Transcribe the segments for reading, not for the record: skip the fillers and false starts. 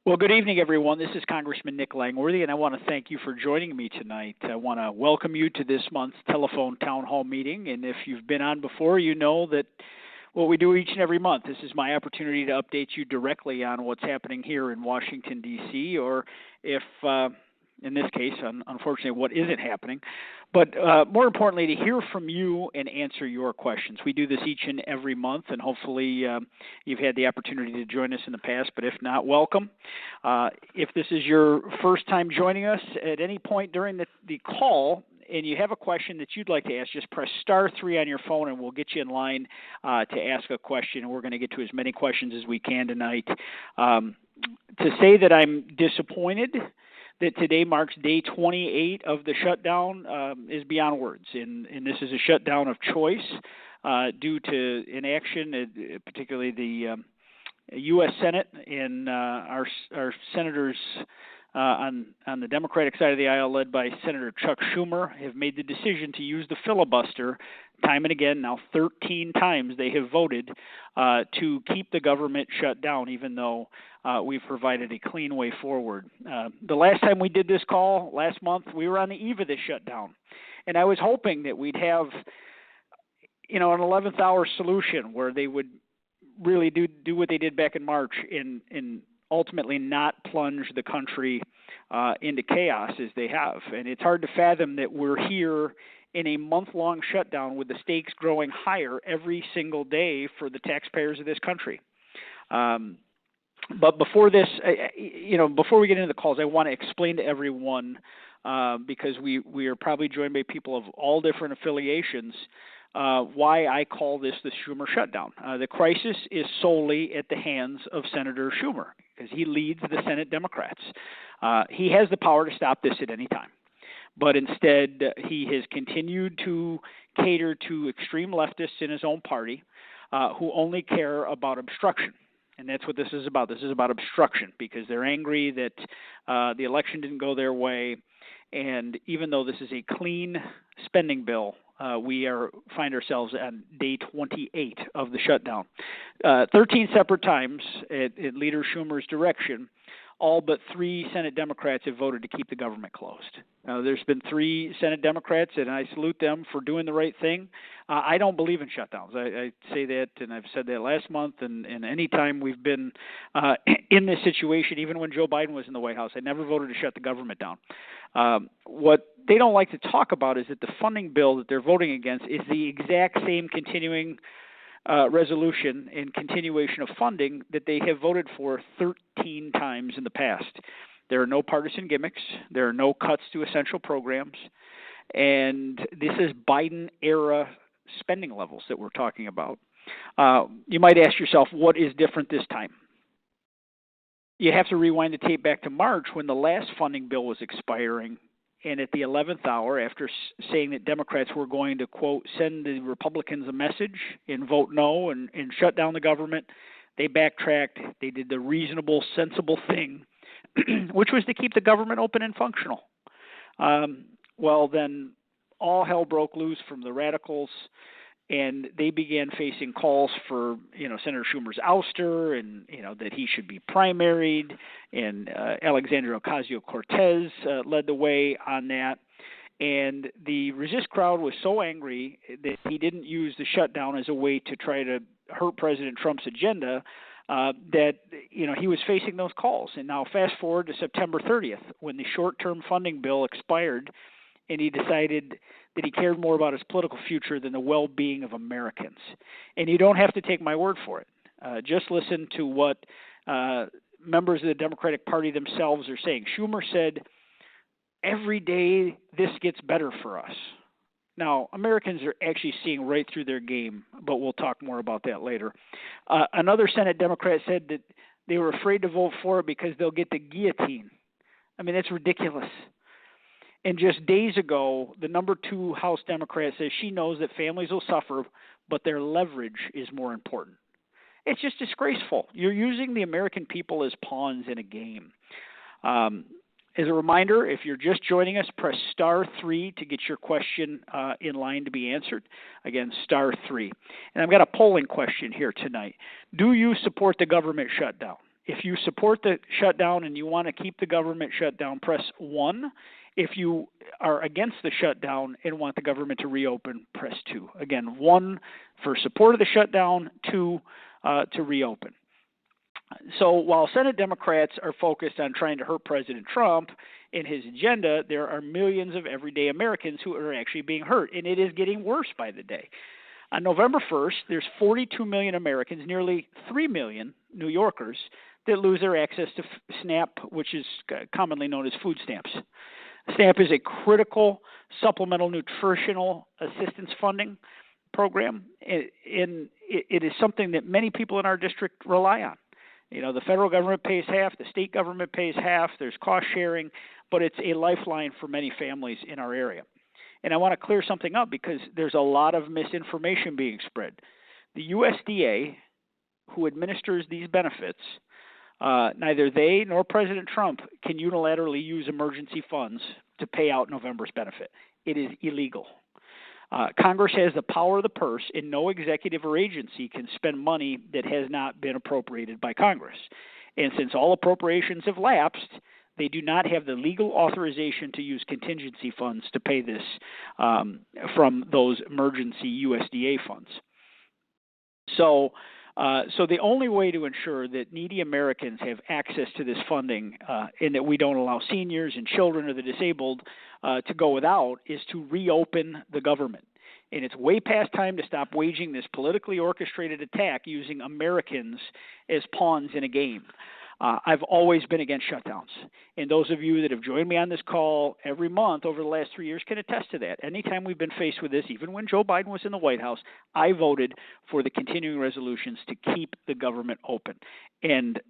Well, good evening, everyone. This is Congressman Nick Langworthy, and I want to thank you for joining me tonight. I want to welcome you to this month's telephone town hall meeting, and if you've been on before, you know that what we do each and every month. This is my opportunity to update you directly on what's happening here in Washington, D.C., or if, in this case, unfortunately, what isn't happening. But more importantly, to hear from you and answer your questions. We do this each and every month, and hopefully you've had the opportunity to join us in the past, but if not, welcome. If this is your first time joining us at any point during the call, and you have a question that you'd like to ask, just press *3 on your phone and we'll get you in line to ask a question. And we're going to get to as many questions as we can tonight. To say that I'm disappointed that today marks day 28 of the shutdown is beyond words. And this is a shutdown of choice due to inaction, particularly the U.S. Senate and our senators on the Democratic side of the aisle, led by Senator Chuck Schumer, have made the decision to use the filibuster time and again. Now 13 times they have voted to keep the government shut down, even though we've provided a clean way forward. The last time we did this call, last month, we were on the eve of this shutdown. And I was hoping that we'd have, an 11th hour solution where they would really do what they did back in March and ultimately not plunge the country into chaos as they have. And it's hard to fathom that we're here in a month-long shutdown with the stakes growing higher every single day for the taxpayers of this country. But before this, before we get into the calls, I want to explain to everyone, because we are probably joined by people of all different affiliations, why I call this the Schumer shutdown. The crisis is solely at the hands of Senator Schumer, because he leads the Senate Democrats. He has the power to stop this at any time. But instead, he has continued to cater to extreme leftists in his own party who only care about obstruction. And that's what this is about. This is about obstruction, because they're angry that the election didn't go their way. And even though this is a clean spending bill, we find ourselves on day 28 of the shutdown. 13 separate times at Leader Schumer's direction, all but 3 Senate Democrats have voted to keep the government closed. There's been 3 Senate Democrats, and I salute them for doing the right thing. I don't believe in shutdowns. I say that, and I've said that last month, and any time we've been in this situation, even when Joe Biden was in the White House, I never voted to shut the government down. What they don't like to talk about is that the funding bill that they're voting against is the exact same continuing resolution and continuation of funding that they have voted for 13 times in the past. There are no partisan gimmicks. There are no cuts to essential programs. And this is Biden-era spending levels that we're talking about. You might ask yourself, what is different this time? You have to rewind the tape back to March when the last funding bill was expiring. And at the 11th hour, after saying that Democrats were going to, quote, send the Republicans a message and vote no and shut down the government, they backtracked. They did the reasonable, sensible thing, which was to keep the government open and functional. Well, then all hell broke loose from the radicals, and they began facing calls for, Senator Schumer's ouster and, that he should be primaried. And Alexandria Ocasio-Cortez led the way on that. And the resist crowd was so angry that he didn't use the shutdown as a way to try to hurt President Trump's agenda that, he was facing those calls. And now fast forward to September 30th, when the short-term funding bill expired, and he decided that he cared more about his political future than the well-being of Americans. And you don't have to take my word for it. Just listen to what members of the Democratic Party themselves are saying. Schumer said, every day this gets better for us. Now, Americans are actually seeing right through their game, but we'll talk more about that later. Another Senate Democrat said that they were afraid to vote for it because they'll get the guillotine. I mean, that's ridiculous. And just days ago, the number 2 House Democrat says she knows that families will suffer, but their leverage is more important. It's just disgraceful. You're using the American people as pawns in a game. As a reminder, if you're just joining us, press *3 to get your question in line to be answered. Again, *3. And I've got a polling question here tonight. Do you support the government shutdown? If you support the shutdown and you want to keep the government shut down, press 1. If you are against the shutdown and want the government to reopen, press 2. Again, 1 for support of the shutdown, 2 to reopen. So while Senate Democrats are focused on trying to hurt President Trump and his agenda, there are millions of everyday Americans who are actually being hurt, and it is getting worse by the day. On November 1st, there's 42 million Americans, nearly 3 million New Yorkers, that lose their access to SNAP, which is commonly known as food stamps. SNAP is a critical supplemental nutritional assistance funding program, and it is something that many people in our district rely on. You know, the federal government pays half, the state government pays half, there's cost sharing, but it's a lifeline for many families in our area. And I want to clear something up because there's a lot of misinformation being spread. The USDA, who administers these benefits, neither they nor President Trump can unilaterally use emergency funds to pay out November's benefit. It is illegal. Congress has the power of the purse, and no executive or agency can spend money that has not been appropriated by Congress. And since all appropriations have lapsed, they do not have the legal authorization to use contingency funds to pay this from those emergency USDA funds. So the only way to ensure that needy Americans have access to this funding and that we don't allow seniors and children or the disabled to go without is to reopen the government. And it's way past time to stop waging this politically orchestrated attack using Americans as pawns in a game. I've always been against shutdowns. And those of you that have joined me on this call every month over the last 3 years can attest to that. Anytime we've been faced with this, even when Joe Biden was in the White House, I voted for the continuing resolutions to keep the government open. And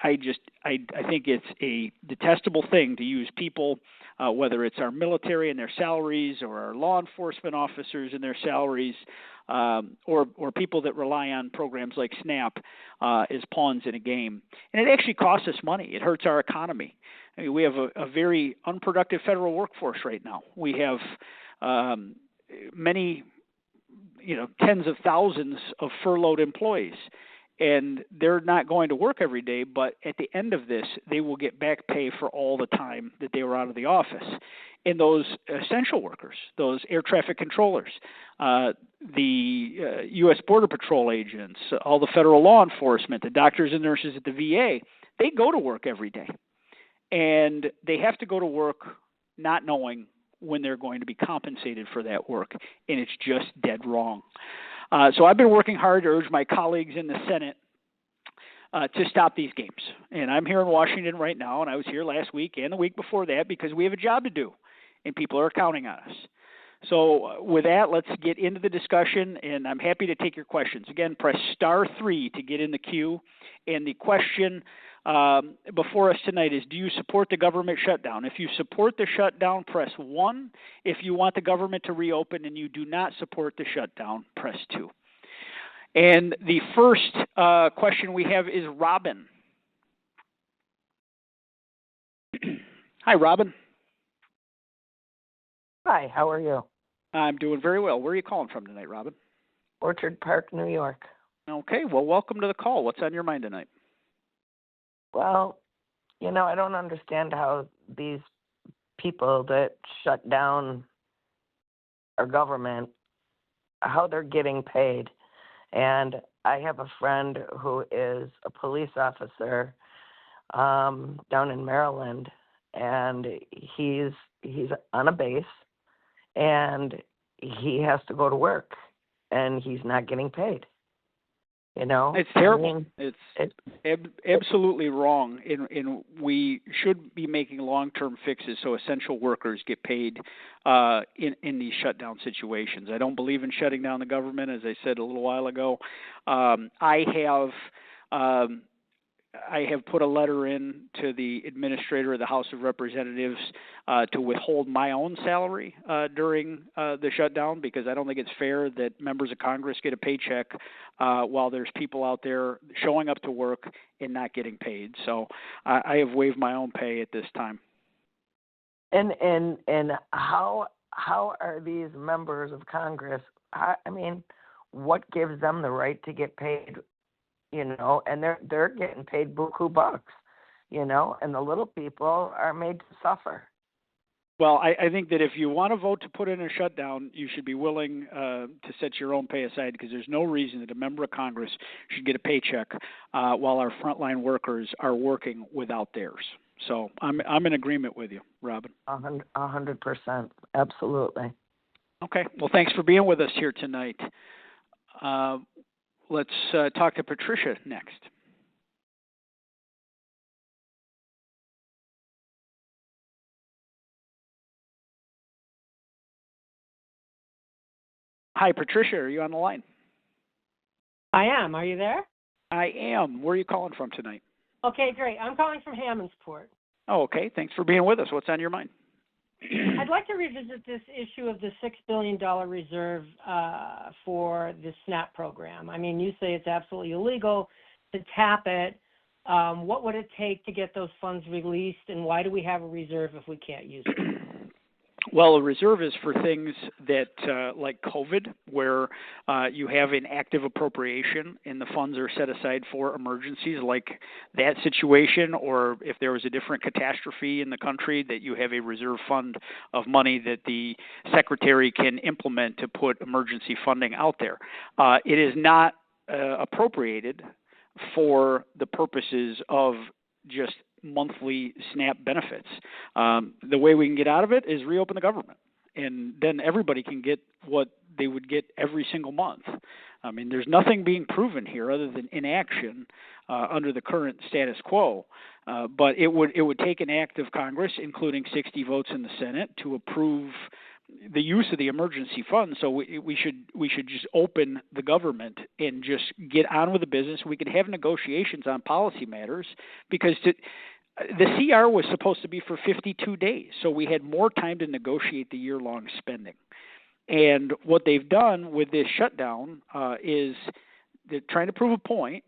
I think it's a detestable thing to use people, whether it's our military and their salaries or our law enforcement officers and their salaries, or people that rely on programs like SNAP as pawns in a game. And it actually costs us money. It hurts our economy. I mean, we have a very unproductive federal workforce right now. We have many, tens of thousands of furloughed employees. And they're not going to work every day, but at the end of this, they will get back pay for all the time that they were out of the office. And those essential workers, those air traffic controllers, the U.S. Border Patrol agents, all the federal law enforcement, the doctors and nurses at the VA, they go to work every day. And they have to go to work not knowing when they're going to be compensated for that work, and it's just dead wrong. So I've been working hard to urge my colleagues in the Senate to stop these games. And I'm here in Washington right now, and I was here last week and the week before that because we have a job to do, and people are counting on us. So with that, let's get into the discussion, and I'm happy to take your questions. Again, press *3 to get in the queue. And the question before us tonight is, do you support the government shutdown? If you support the shutdown, press 1. If you want the government to reopen and you do not support the shutdown, press 2. And the first question we have is Robin. Hi, Robin. Hi, how are you? I'm doing very well. Where are you calling from tonight, Robin? Orchard Park, New York. Okay, well, welcome to the call. What's on your mind tonight? Well, I don't understand how these people that shut down our government, how they're getting paid. And I have a friend who is a police officer down in Maryland, and he's on a base, and he has to go to work, and he's not getting paid. It's terrible. It's absolutely wrong, and we should be making long-term fixes so essential workers get paid in these shutdown situations. I don't believe in shutting down the government, as I said a little while ago. I have put a letter in to the administrator of the House of Representatives to withhold my own salary during the shutdown, because I don't think it's fair that members of Congress get a paycheck while there's people out there showing up to work and not getting paid. So I have waived my own pay at this time. And how are these members of Congress? What gives them the right to get paid? and they're getting paid buku bucks, and the little people are made to suffer. Well, I think that if you want to vote to put in a shutdown, you should be willing to set your own pay aside, because there's no reason that a member of Congress should get a paycheck while our frontline workers are working without theirs. So I'm in agreement with you, Robin. 100%, absolutely. Okay. Well, thanks for being with us here tonight. Let's talk to Patricia next. Hi, Patricia. Are you on the line? I am. Are you there? I am. Where are you calling from tonight? Okay, great. I'm calling from Hammondsport. Oh, okay. Thanks for being with us. What's on your mind? I'd like to revisit this issue of the $6 billion reserve for the SNAP program. I mean, you say it's absolutely illegal to tap it. What would it take to get those funds released, and why do we have a reserve if we can't use it? Well, a reserve is for things that, like COVID, where you have an active appropriation and the funds are set aside for emergencies like that situation, or if there was a different catastrophe in the country, that you have a reserve fund of money that the secretary can implement to put emergency funding out there. It is not appropriated for the purposes of just monthly SNAP benefits. The way we can get out of it is reopen the government, and then everybody can get what they would get every single month. I mean, there's nothing being proven here other than inaction under the current status quo. But it would take an act of Congress, including 60 votes in the Senate, to approve the use of the emergency fund. So we should just open the government and just get on with the business. We could have negotiations on policy matters, because the CR was supposed to be for 52 days, so we had more time to negotiate the year-long spending. And what they've done with this shutdown is they're trying to prove a point,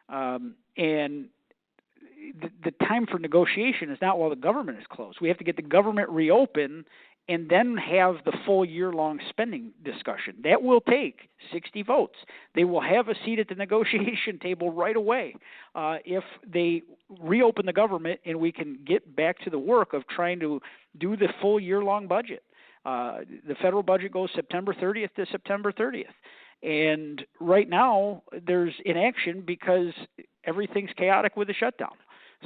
and the time for negotiation is not while the government is closed. We have to get the government reopened and then have the full year-long spending discussion. That will take 60 votes. They will have a seat at the negotiation table right away if they reopen the government and we can get back to the work of trying to do the full year-long budget. The federal budget goes September 30th to September 30th. And right now there's inaction because everything's chaotic with the shutdown.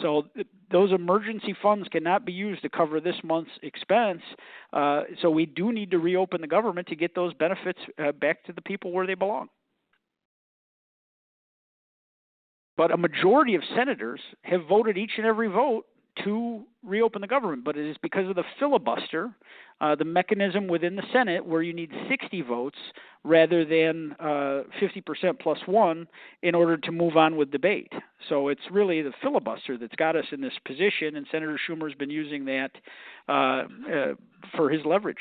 So those emergency funds cannot be used to cover this month's expense. So we do need to reopen the government to get those benefits back to the people where they belong. But a majority of senators have voted each and every vote to reopen the government, but it is because of the filibuster, the mechanism within the Senate where you need 60 votes rather than 50% plus one in order to move on with debate. So it's really the filibuster that's got us in this position, and Senator Schumer's been using that for his leverage.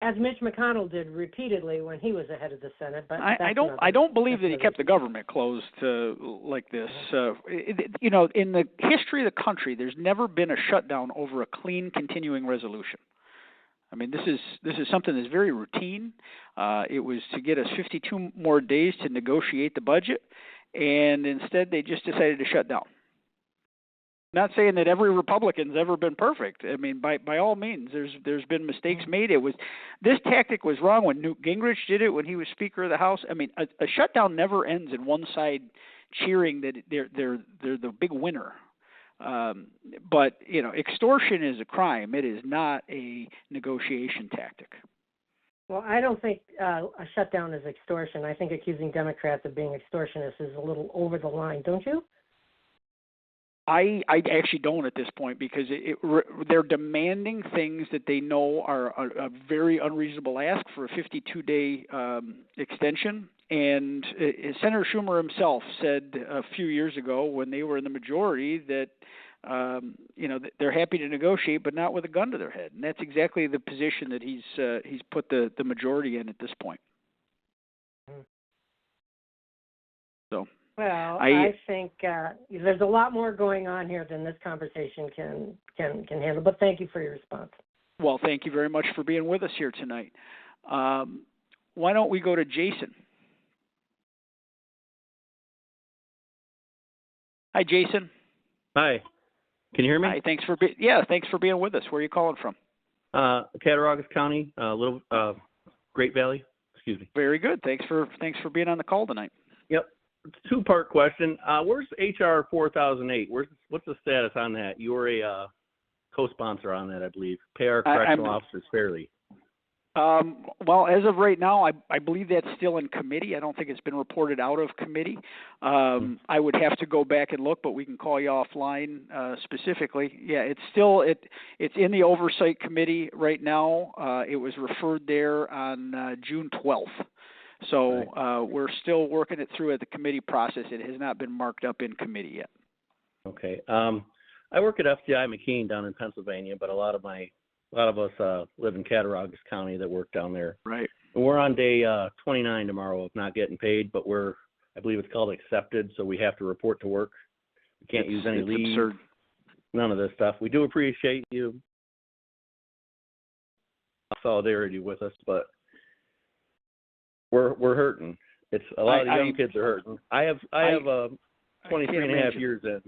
As Mitch McConnell did repeatedly when he was ahead of the Senate. But I don't believe that he kept the government closed like this. In the history of the country, there's never been a shutdown over a clean continuing resolution. I mean, this is something that's very routine. It was to get us 52 more days to negotiate the budget, and instead they just decided to shut down. Not saying that every Republican's ever been perfect. I mean, by all means, there's been mistakes made. This tactic was wrong when Newt Gingrich did it when he was Speaker of the House. I mean, a shutdown never ends in one side cheering that they're the big winner. But extortion is a crime. It is not a negotiation tactic. Well, I don't think a shutdown is extortion. I think accusing Democrats of being extortionists is a little over the line, don't you? I actually don't at this point, because they're demanding things that they know are a very unreasonable ask for a 52-day extension. And Senator Schumer himself said a few years ago when they were in the majority that they're happy to negotiate, but not with a gun to their head. And that's exactly the position that he's put the majority in at this point. So. Well, I think there's a lot more going on here than this conversation can handle. But thank you for your response. Well, thank you very much for being with us here tonight. Why don't we go to Jason? Hi, Jason. Hi. Can you hear me? Hi. Thanks for being with us. Where are you calling from? Cattaraugus County, little Great Valley. Excuse me. Very good. Thanks for being on the call tonight. Yep. It's a two-part question. Where's HR 4008? What's the status on that? You were a co-sponsor on that, I believe. Pay our correctional officers fairly. Well, as of right now, I believe that's still in committee. I don't think it's been reported out of committee. I would have to go back and look, but we can call you offline specifically. Yeah, it's in the oversight committee right now. It was referred there on June 12th. So right. We're still working it through at the committee process. It has not been marked up in committee yet. Okay. I work at FCI McKean down in Pennsylvania, but a lot of us live in Cattaraugus County that work down there. Right. And we're on day 29 tomorrow of not getting paid, but I believe it's called accepted, so we have to report to work. We can't use any leave. Absurd. None of this stuff. We do appreciate you solidarity with us, but we're hurting. It's a lot of the young kids are hurting. I have 23 and a half years in.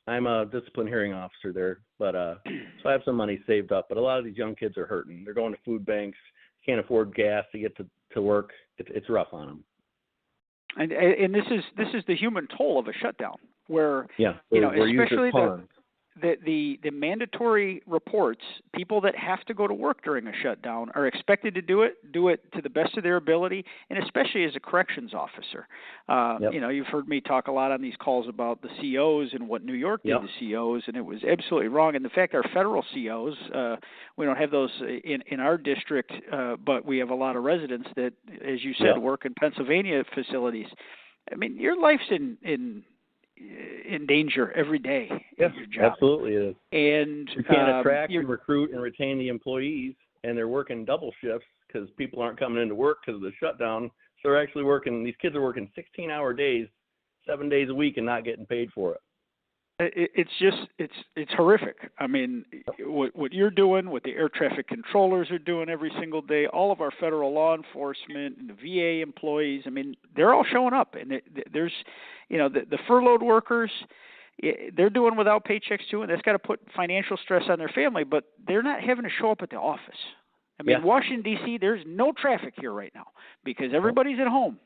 I'm a discipline hearing officer there, but so I have some money saved up. But a lot of these young kids are hurting. They're going to food banks, can't afford gas to get to work. It's rough on them. And this is the human toll of a shutdown, where we're especially the mandatory reports, people that have to go to work during a shutdown are expected to do it to the best of their ability, and especially as a corrections officer. You've heard me talk a lot on these calls about the COs and what New York did to COs, and it was absolutely wrong. And the fact our federal COs, we don't have those in our district, but we have a lot of residents that, as you said, work in Pennsylvania facilities. I mean, your life's in danger every day at your job. Absolutely it is. And you can't attract and recruit and retain the employees, and they're working double shifts because people aren't coming into work because of the shutdown. So they're actually working. These kids are working 16-hour days, 7 days a week, and not getting paid for it. It's horrific. I mean, what you're doing, what the air traffic controllers are doing every single day, all of our federal law enforcement and the VA employees, I mean, they're all showing up. And there's, the furloughed workers, they're doing without paychecks too, and that's got to put financial stress on their family, but they're not having to show up at the office. I mean, Washington, D.C., there's no traffic here right now because everybody's at home.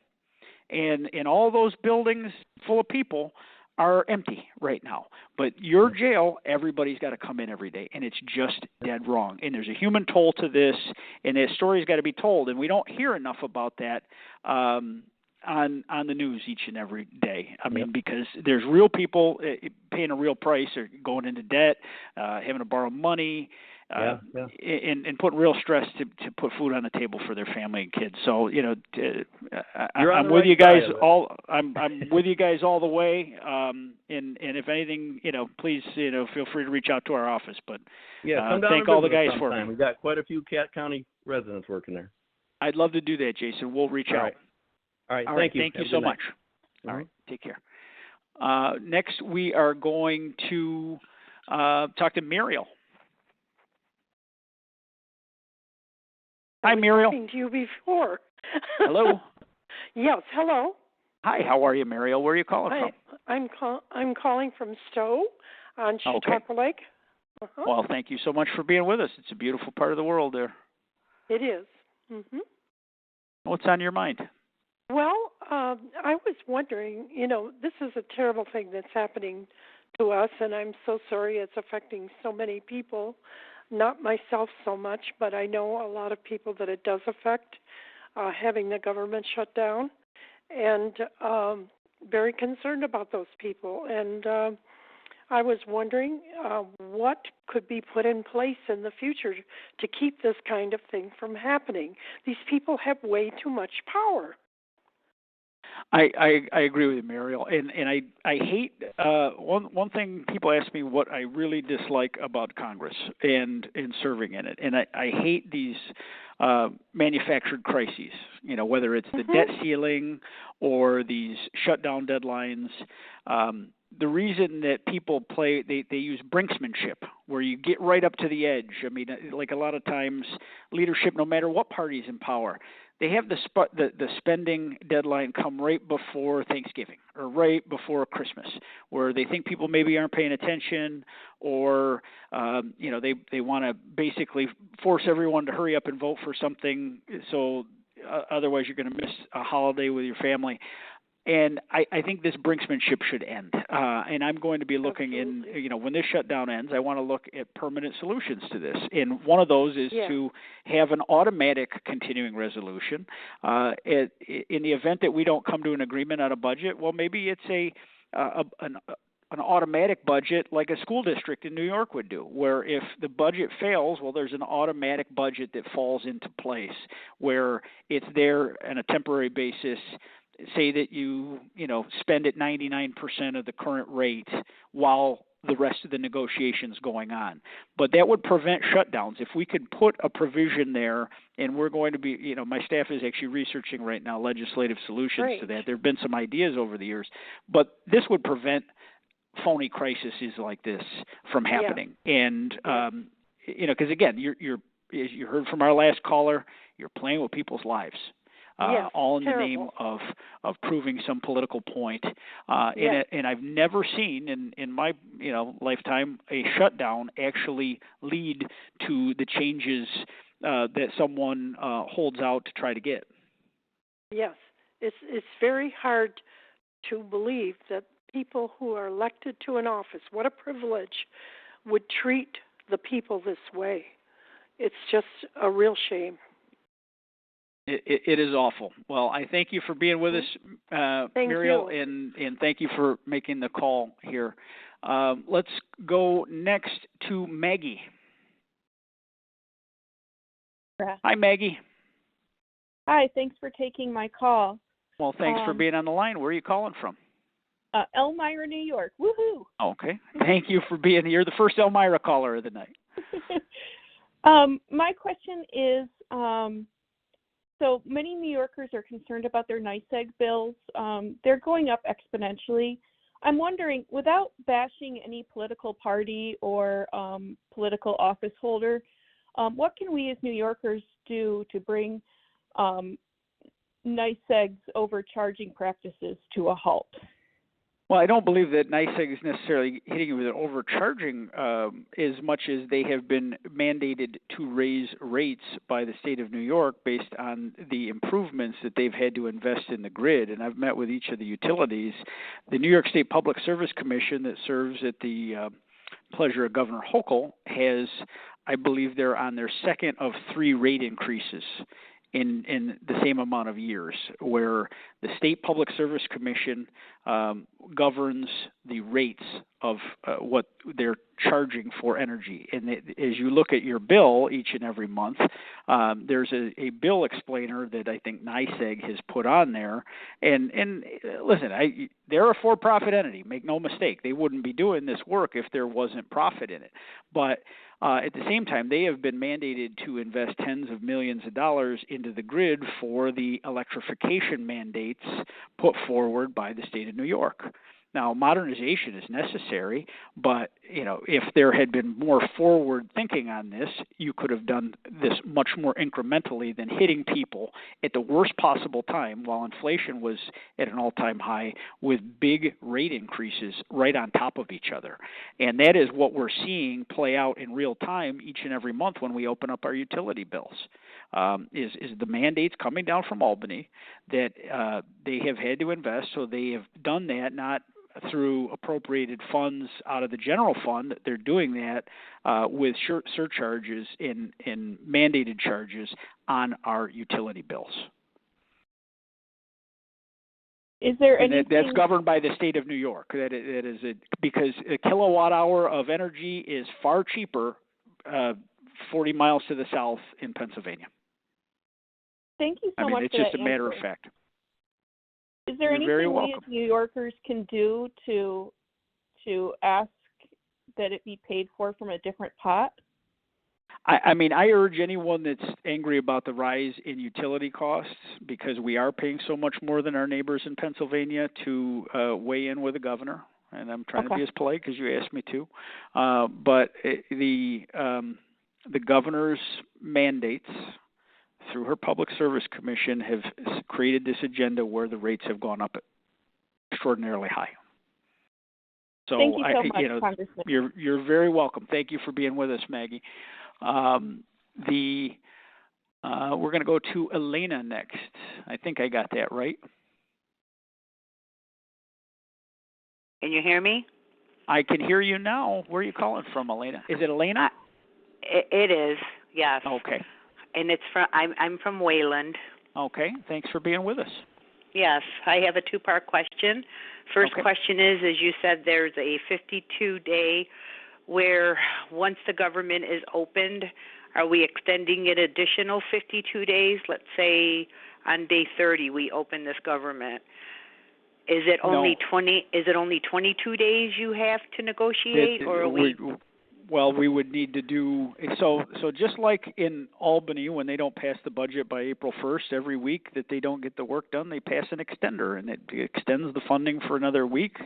And in all those buildings full of people are empty right now. But your jail, everybody's got to come in every day, and it's just dead wrong. And there's a human toll to this, and that story's got to be told. And we don't hear enough about that on the news each and every day. I mean, because there's real people paying a real price or going into debt, having to borrow money, and putting real stress to put food on the table for their family and kids. So I'm with you guys all. I'm with you guys all the way. And if anything, please feel free to reach out to our office. But thank all the guys for me. We've got quite a few Cat County residents working there. I'd love to do that, Jason. We'll reach out. All right. Thank you. Thank you so much. All right. Take care. Next, we are going to talk to Muriel. Hi, Muriel. Talking to you before. Hello. Yes. Hello. Hi. How are you, Muriel? Where are you calling from? I'm calling from Stowe on Chautauqua Lake. Well, thank you so much for being with us. It's a beautiful part of the world there. It is. Mm-hmm. What's on your mind? Well, I was wondering, this is a terrible thing that's happening to us, and I'm so sorry it's affecting so many people. Not myself so much, but I know a lot of people that it does affect, having the government shut down, and very concerned about those people. And I was wondering what could be put in place in the future to keep this kind of thing from happening. These people have way too much power. I agree with you, Muriel, and I hate one thing people ask me what I really dislike about Congress and serving in it, and I hate these manufactured crises. Whether it's the debt ceiling or these shutdown deadlines. The reason that people they use brinksmanship, where you get right up to the edge. I mean, like a lot of times, leadership, no matter what party's in power, they have the spending deadline come right before Thanksgiving or right before Christmas, where they think people maybe aren't paying attention, or they want to basically force everyone to hurry up and vote for something, so otherwise you're going to miss a holiday with your family. And I think this brinksmanship should end. And I'm going to be looking when this shutdown ends, I want to look at permanent solutions to this. And one of those is to have an automatic continuing resolution. In the event that we don't come to an agreement on a budget, well, maybe it's an automatic budget like a school district in New York would do, where if the budget fails, well, there's an automatic budget that falls into place where it's there on a temporary basis. Say that you spend at 99% of the current rate while the rest of the negotiations going on. But that would prevent shutdowns. If we could put a provision there, and we're going to be, my staff is actually researching right now legislative solutions to that. There have been some ideas over the years, but this would prevent phony crises like this from happening. And because again, you're as you heard from our last caller, you're playing with people's lives. All in the name of proving some political point. And I've never seen in my lifetime a shutdown actually lead to the changes that someone holds out to try to get. Yes, it's very hard to believe that people who are elected to an office, what a privilege, would treat the people this way. It's just a real shame. It is awful. Well, I thank you for being with us, Muriel, and thank you for making the call here. Let's go next to Maggie. Hi, Maggie. Hi, thanks for taking my call. Well, thanks for being on the line. Where are you calling from? Elmira, New York. Woohoo! Okay. Thank you for being here. The first Elmira caller of the night. My question is, so many New Yorkers are concerned about their NYSEG bills. They're going up exponentially. I'm wondering, without bashing any political party or political office holder, what can we as New Yorkers do to bring NYSEG's overcharging practices to a halt? Well, I don't believe that NYSEG is necessarily hitting you with an overcharging as much as they have been mandated to raise rates by the state of New York based on the improvements that they've had to invest in the grid. And I've met with each of the utilities. The New York State Public Service Commission that serves at the pleasure of Governor Hochul has, I believe they're on their second of 3 rate increases in the same amount of years, where the State Public Service Commission governs the rates of what they're charging for energy. And as you look at your bill each and every month, there's a bill explainer that I think NYSEG has put on there. And listen, they're a for-profit entity, make no mistake. They wouldn't be doing this work if there wasn't profit in it. But at the same time, they have been mandated to invest tens of millions of dollars into the grid for the electrification mandates put forward by the state of New York. Now, modernization is necessary, but if there had been more forward thinking on this, you could have done this much more incrementally than hitting people at the worst possible time while inflation was at an all-time high with big rate increases right on top of each other. And that is what we're seeing play out in real time each and every month when we open up our utility bills. Is the mandates coming down from Albany that they have had to invest, so they have done that not through appropriated funds out of the general fund. They're doing that with surcharges and mandated charges on our utility bills. Is there anything that's governed by the state of New York? That is because a kilowatt hour of energy is far cheaper 40 miles to the south in Pennsylvania. Thank you so much. It's just a matter of fact. Is there anything we as New Yorkers can do to ask that it be paid for from a different pot? I urge anyone that's angry about the rise in utility costs, because we are paying so much more than our neighbors in Pennsylvania, to weigh in with the governor. And I'm trying to be as polite because you asked me to. But the governor's mandates through her Public Service Commission, have created this agenda where the rates have gone up extraordinarily high. So thank you so much, Congressman. You're very welcome. Thank you for being with us, Maggie. We're going to go to Elena next. I think I got that right. Can you hear me? I can hear you now. Where are you calling from, Elena? Is it Elena? It is, yes. Okay. And it's from I'm from Wayland. Okay. Thanks for being with us. Yes, I have a two-part question. First Okay. question is, as you said, there's a 52-day where once the government is opened, are we extending it additional 52 days? Let's say on day 30 we open this government. Is it only 22 days you have to negotiate, or are we? Well, we would need to do so just like in Albany, when they don't pass the budget by April 1st every week that they don't get the work done, they pass an extender, and it extends the funding for another week,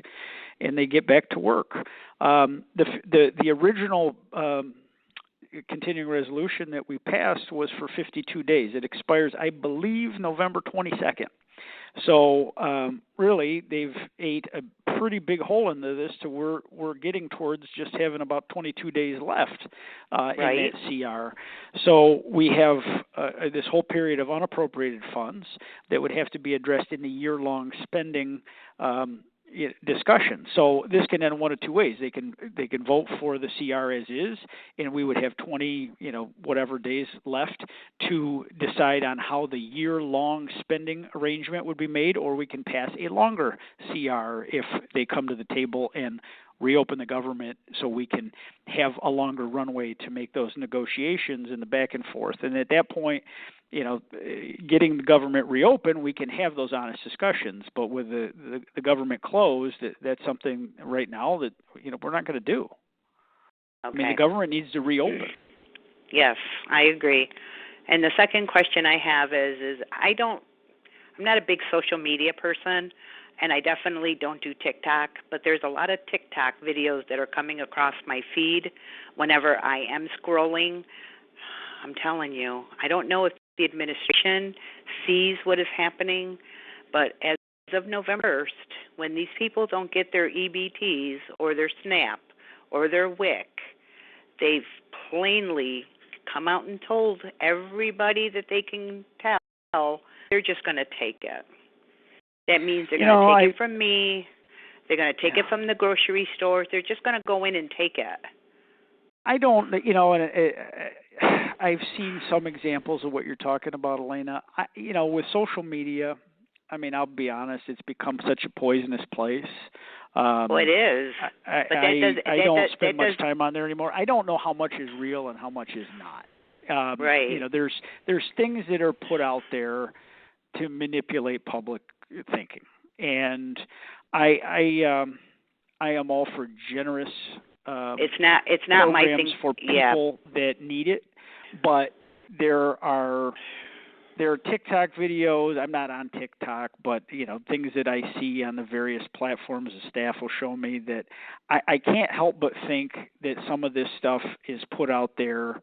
and they get back to work. The original continuing resolution that we passed was for 52 days. It expires, I believe, November 22nd. So really, they've ate a pretty big hole into this. So we're getting towards just having about 22 days left in that CR. So we have this whole period of unappropriated funds that would have to be addressed in the year-long spending discussion. So this can end one of two ways. They can vote for the CR as is, and we would have 20 whatever days left to decide on how the year-long spending arrangement would be made, or we can pass a longer CR if they come to the table and reopen the government so we can have a longer runway to make those negotiations in the back and forth. And at that point, getting the government reopened, we can have those honest discussions. But with the government closed, that's something right now that we're not going to do. Okay. I mean, the government needs to reopen. Yes, I agree. And the second question I have is I'm not a big social media person, and I definitely don't do TikTok, but there's a lot of TikTok videos that are coming across my feed whenever I am scrolling. I'm telling you, I don't know if the administration sees what is happening, but as of November 1st, when these people don't get their EBTs or their SNAP or their WIC, they've plainly come out and told everybody that they can tell they're just going to take it. That means they're going to take it from me. They're going to take it from the grocery stores. They're just going to go in and take it. I don't, I've seen some examples of what you're talking about, Elena. With social media, I mean, I'll be honest, it's become such a poisonous place. Well, it is. I don't spend much time on there anymore. I don't know how much is real and how much is not. Right. There's things that are put out there to manipulate public thinking, and I am all for generous. It's not my thing for people that need it, but there are TikTok videos. I'm not on TikTok, but things that I see on the various platforms, the staff will show me that I can't help but think that some of this stuff is put out there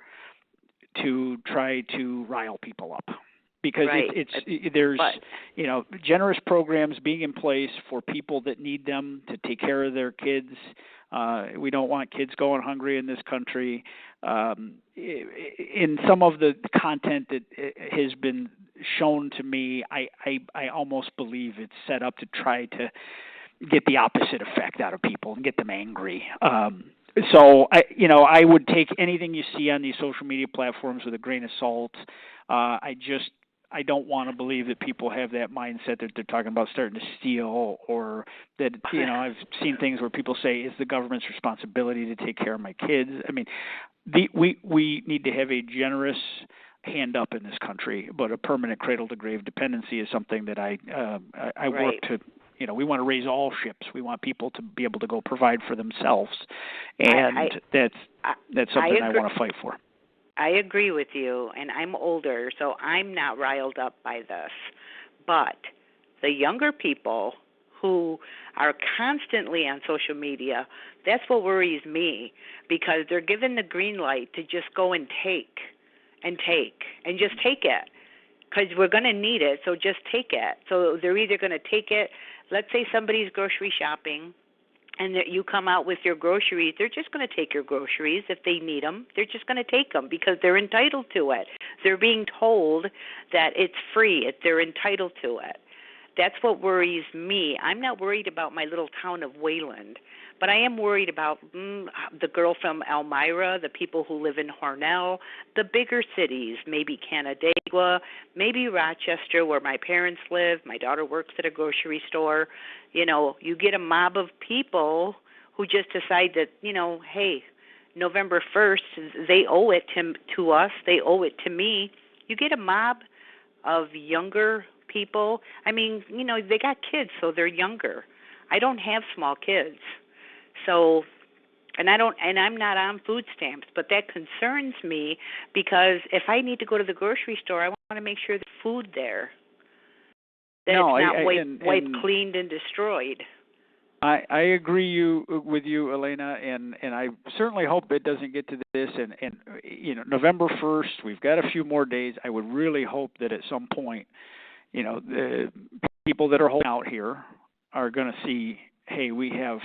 to try to rile people up. Because there's generous programs being in place for people that need them to take care of their kids. We don't want kids going hungry in this country. In some of the content that has been shown to me, I almost believe it's set up to try to get the opposite effect out of people and get them angry. So I would take anything you see on these social media platforms with a grain of salt. I don't want to believe that people have that mindset that they're talking about starting to steal, or that I've seen things where people say it's the government's responsibility to take care of my kids. I mean, we need to have a generous hand up in this country, but a permanent cradle to grave dependency is something that I work to. We want to raise all ships. We want people to be able to go provide for themselves, and that's something I want to fight for. I agree with you, and I'm older, so I'm not riled up by this. But the younger people who are constantly on social media, that's what worries me, because they're given the green light to just go and take and just take it. because we're going to need it, so just take it. So they're either going to take it, let's say somebody's grocery shopping, and that you come out with your groceries, they're just going to take your groceries if they need them. They're just going to take them because they're entitled to it. They're being told that it's free. They're entitled to it. That's what worries me. I'm not worried about my little town of Wayland, but I am worried about the girl from Elmira, the people who live in Hornell, the bigger cities, maybe Canandaigua, maybe Rochester where my parents live. My daughter works at a grocery store. You know, you get a mob of people who just decide that, you know, hey, November 1st, they owe it to us. They owe it to me. You get a mob of younger people. I mean, you know, they got kids, so they're younger. I don't have small kids. So, and I'm not on food stamps, but that concerns me because if I need to go to the grocery store, I want to make sure there's food there. That it's not wiped, cleaned, and destroyed. I agree with you, Elena, and I certainly hope it doesn't get to this. And you know, November 1st, we've got a few more days. I would really hope that at some point, you know, the people that are holding out here are going to see, hey, we have,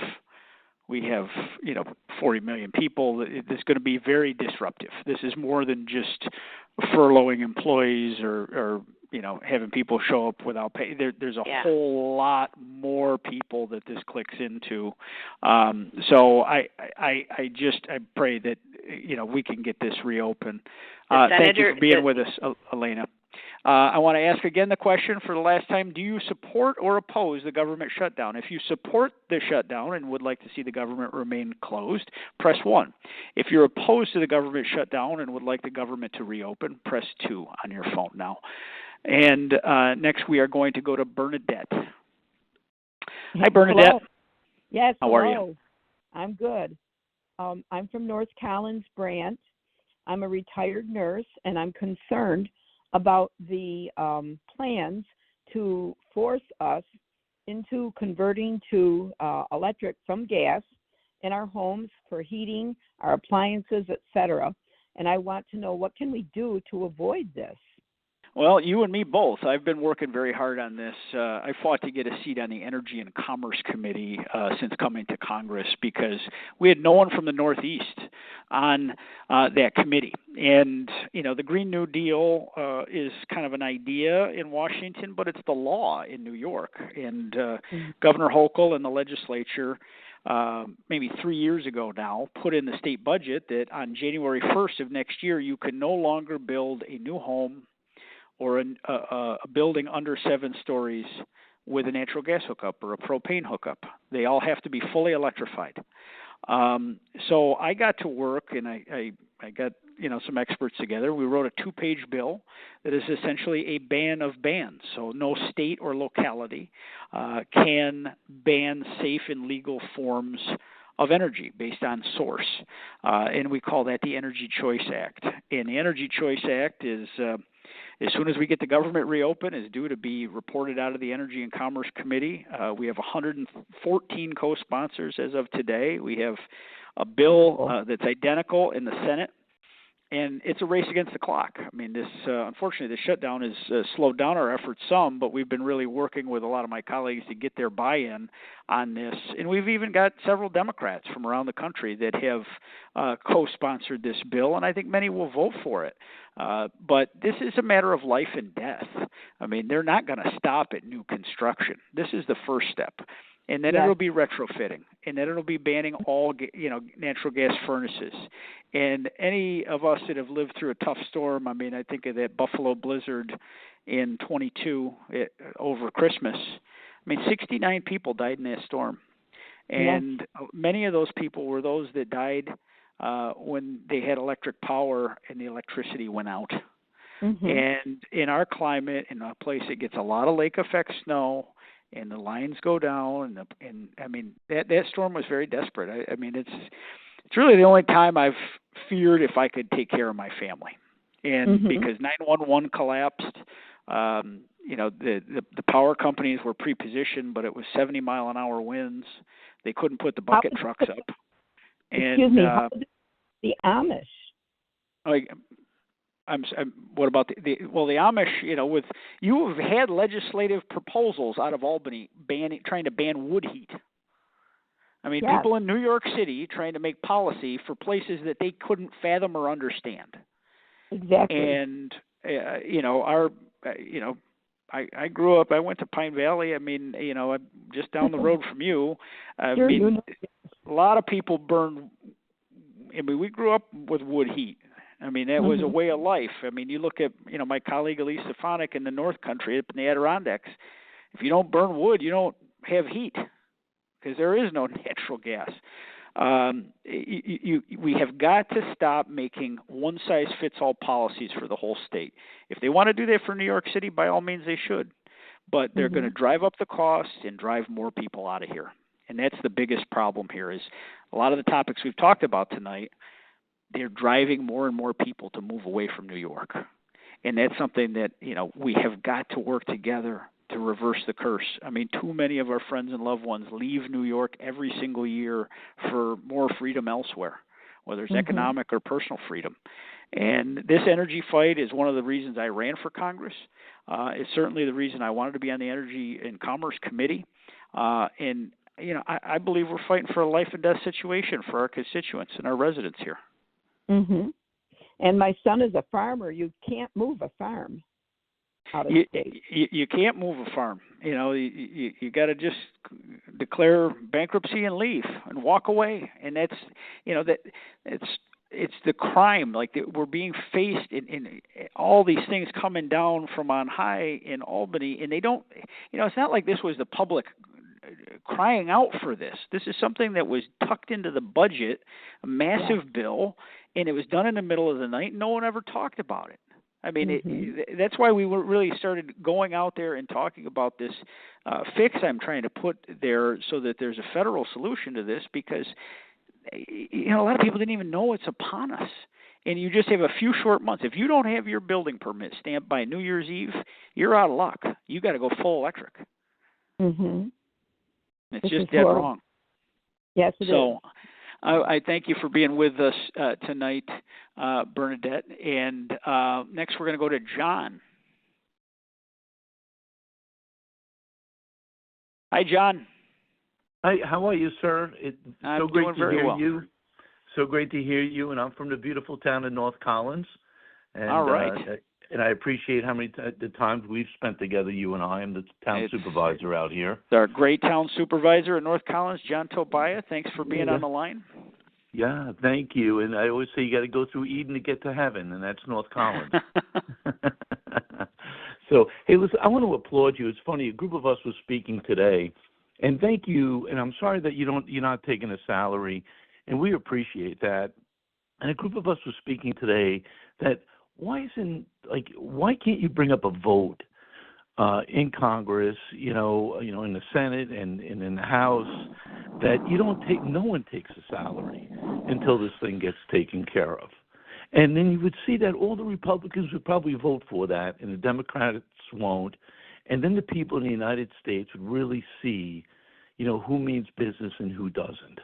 you know, 40 million people. It's going to be very disruptive. This is more than just furloughing employees or you know, having people show up without pay. There's a whole lot more people that this clicks into. So I pray that, you know, we can get this reopened. Thank you for being with us, Elena. I want to ask again the question for the last time. Do you support or oppose the government shutdown? If you support the shutdown and would like to see the government remain closed, press 1. If you're opposed to the government shutdown and would like the government to reopen, press 2 on your phone now. And next we are going to go to Bernadette. Hi, Bernadette. Hello. Yes, how are you? I'm good. I'm from North Collins Brant. I'm a retired nurse, and I'm concerned about the plans to force us into converting to electric from gas in our homes for heating, our appliances, etc. And I want to know, what can we do to avoid this? Well, you and me both. I've been working very hard on this. I fought to get a seat on the Energy and Commerce Committee since coming to Congress because we had no one from the Northeast on that committee. And, you know, the Green New Deal is kind of an idea in Washington, but it's the law in New York. And Governor Hochul and the legislature maybe 3 years ago now, put in the state budget that on January 1st of next year, you can no longer build a new home or a building under 7 stories with a natural gas hookup or a propane hookup. They all have to be fully electrified. So I got to work, and I got, you know, some experts together. We wrote a 2-page bill that is essentially a ban of bans. So no state or locality can ban safe and legal forms of energy based on source. And we call that the Energy Choice Act. And the Energy Choice Act is as soon as we get the government reopened, is due to be reported out of the Energy and Commerce Committee. We have 114 co-sponsors as of today. We have a bill that's identical in the Senate, and it's a race against the clock. I mean, this unfortunately, the shutdown has slowed down our efforts some, but we've been really working with a lot of my colleagues to get their buy-in on this. And we've even got several Democrats from around the country that have co-sponsored this bill, and I think many will vote for it. But this is a matter of life and death. I mean, they're not going to stop at new construction. This is the first step. And then it'll be retrofitting, and then it'll be banning all, you know, natural gas furnaces. And any of us that have lived through a tough storm, I mean, I think of that Buffalo blizzard in 22 over Christmas. I mean, 69 people died in that storm, and many of those people were those that died when they had electric power and the electricity went out. Mm-hmm. And in our climate, in a place that gets a lot of lake effect snow, and the lines go down, and I mean that storm was very desperate. I mean it's really the only time I've feared if I could take care of my family, and because 911 collapsed, you know, the power companies were pre-positioned, but it was 70-mile-an-hour winds. They couldn't put the bucket trucks up. And excuse me, how did the Amish? I'm what about the Amish? With you have had legislative proposals out of Albany trying to ban wood heat. I mean, Yes. people in New York City trying to make policy for places that they couldn't fathom or understand. Exactly. And I grew up. I went to Pine Valley. I mean, I'm just down the road from you. Sure, a lot of people burn. I mean, we grew up with wood heat. I mean, that was a way of life. I mean, you look at my colleague Elise Stefanik in the North Country up in the Adirondacks. If you don't burn wood, you don't have heat because there is no natural gas. We have got to stop making one-size-fits-all policies for the whole state. If they want to do that for New York City, by all means they should. But they're going to drive up the costs and drive more people out of here. And that's the biggest problem here is a lot of the topics we've talked about tonight, they're driving more and more people to move away from New York. And that's something that, we have got to work together to reverse the curse. I mean, too many of our friends and loved ones leave New York every single year for more freedom elsewhere, whether it's economic or personal freedom. And this energy fight is one of the reasons I ran for Congress. It's certainly the reason I wanted to be on the Energy and Commerce Committee. And I believe we're fighting for a life and death situation for our constituents and our residents here. And my son is a farmer. You can't move a farm out of state. You can't move a farm. You got to just declare bankruptcy and leave and walk away. And that's it's the crime. Like we're being faced in all these things coming down from on high in Albany, and they don't. It's not like this was the public crying out for this. This is something that was tucked into the budget, a massive bill, and it was done in the middle of the night. No one ever talked about it. I mean, that's why we really started going out there and talking about this fix I'm trying to put there so that there's a federal solution to this because, a lot of people didn't even know it's upon us. And you just have a few short months. If you don't have your building permit stamped by New Year's Eve, you're out of luck. You got to go full electric. It's just dead wrong. Yes, it is. I thank you for being with us tonight, Bernadette. And next we're going to go to John. Hi, John. Hi, how are you, sir? It's I'm so great doing to very hear well. you. So great to hear you, and I'm from the beautiful town of North Collins. And, all right. And I appreciate how many the times we've spent together, you and I. I'm the town supervisor out here. Our great town supervisor in North Collins, John Tobiah. Thanks for being on the line. Yeah, thank you. And I always say you got to go through Eden to get to heaven, and that's North Collins. So, hey, listen, I want to applaud you. It's funny, a group of us was speaking today, and thank you. And I'm sorry that you're not taking a salary, and we appreciate that. And a group of us was speaking today that why can't you bring up a vote in Congress, in the Senate and in the House, that no one takes a salary until this thing gets taken care of. And then you would see that all the Republicans would probably vote for that, and the Democrats won't. And then the people in the United States would really see, who means business and who doesn't.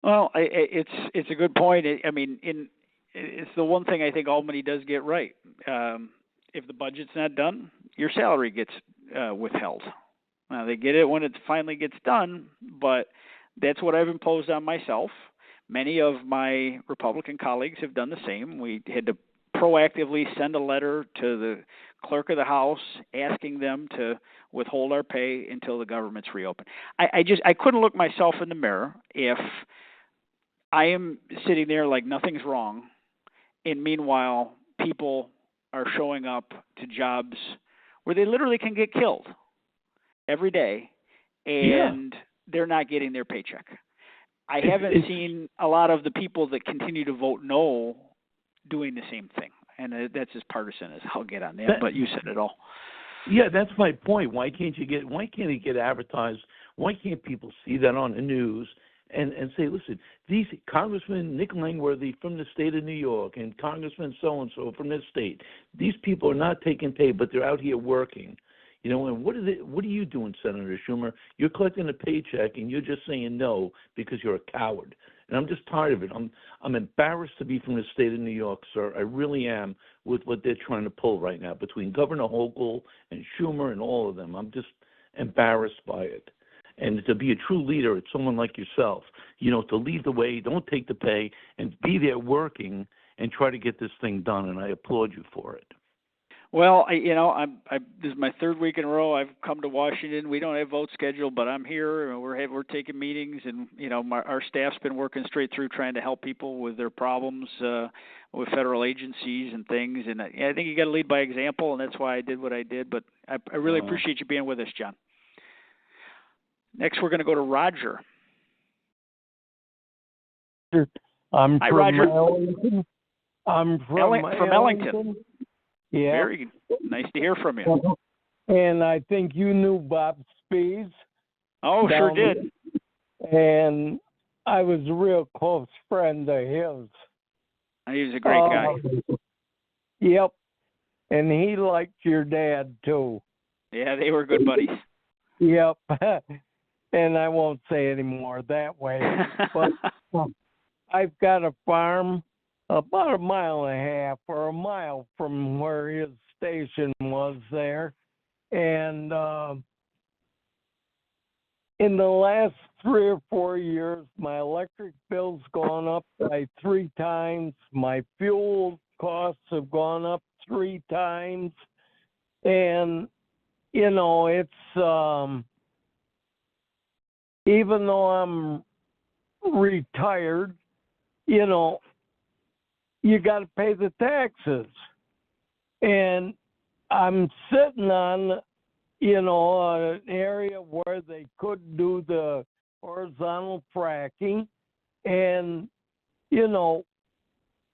Well, it's a good point. It's the one thing I think Albany does get right. If the budget's not done, your salary gets withheld. Now, they get it when it finally gets done, but that's what I've imposed on myself. Many of my Republican colleagues have done the same. We had to proactively send a letter to the clerk of the House asking them to withhold our pay until the government's reopened. I couldn't look myself in the mirror if I am sitting there like nothing's wrong, and meanwhile people are showing up to jobs where they literally can get killed every day, and they're not getting their paycheck. I haven't seen a lot of the people that continue to vote no doing the same thing, and that's as partisan as I'll get on that. But you said it all. Yeah, that's my point. Why can't it get advertised? Why can't people see that on the news and say, listen, these Congressman Nick Langworthy from the state of New York and Congressman so-and-so from this state, these people are not taking pay, but they're out here working. And what are you doing, Senator Schumer? You're collecting a paycheck, and you're just saying no because you're a coward. and I'm just tired of it. I'm embarrassed to be from the state of New York, sir. I really am, with what they're trying to pull right now between Governor Hochul and Schumer and all of them. I'm just embarrassed by it. And to be a true leader, it's someone like yourself, to lead the way, don't take the pay, and be there working and try to get this thing done. And I applaud you for it. Well, this is my third week in a row. I've come to Washington. We don't have votes scheduled, but I'm here. And we're taking meetings, and our staff's been working straight through trying to help people with their problems with federal agencies and things. And I think you got to lead by example, and that's why I did what I did. But I really appreciate you being with us, John. Next, we're going to go to Roger. Hi, from Roger. Ellington. I'm from Ellington. Yeah. Very nice to hear from you. And I think you knew Bob Spees. Oh, sure did. And I was a real close friend of his. He was a great guy. Yep. And he liked your dad, too. Yeah, they were good buddies. Yep. And I won't say any more that way. But I've got a farm about a mile and a half or a mile from where his station was there. And in the last 3 or 4 years, my electric bill's gone up by 3 times. My fuel costs have gone up 3 times. And, it's, even though I'm retired, you got to pay the taxes. And I'm sitting on, an area where they could do the horizontal fracking. And,